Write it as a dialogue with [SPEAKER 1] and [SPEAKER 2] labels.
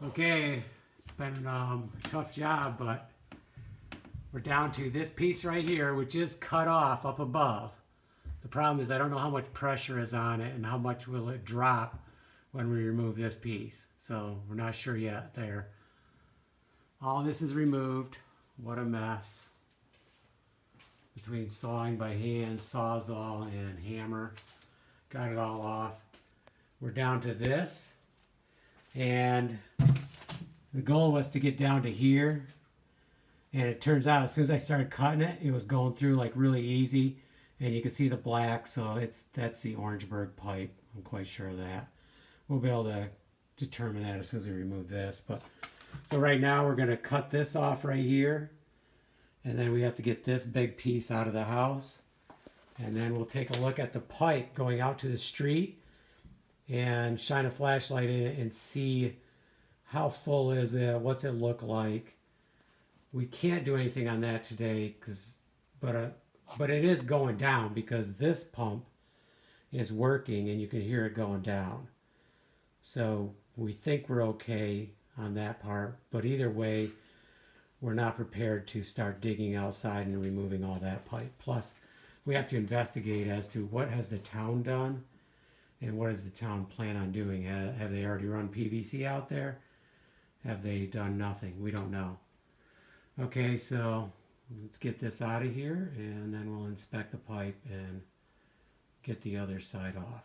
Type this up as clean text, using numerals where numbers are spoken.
[SPEAKER 1] Okay, it's been a tough job, but we're down to this piece right here, which is cut off up above. The problem is I don't know how much pressure is on it and how much will it drop when we remove this piece. So we're not sure yet there. All this is removed. What a mess. Between sawing by hand, sawzall, and hammer. Got it all off. We're down to this. And the goal was to get down to here. And it turns out as soon as I started cutting it, it was going through like really easy. And you can see the black, so that's the Orangeburg pipe. I'm quite sure of that. We'll be able to determine that as soon as we remove this. But so right now we're going to cut this off right here. And then we have to get this big piece out of the house. And then we'll take a look at the pipe going out to the street and shine a flashlight in it and see how full is it, what's it look like. We can't do anything on that today, but it is going down because this pump is working and you can hear it going down. So we think we're okay on that part, but either way, we're not prepared to start digging outside and removing all that pipe. Plus, we have to investigate as to what has the town done and what does the town plan on doing. Have they already run PVC out there? Have they done nothing? We don't know. Okay, so let's get this out of here and then we'll inspect the pipe and get the other side off.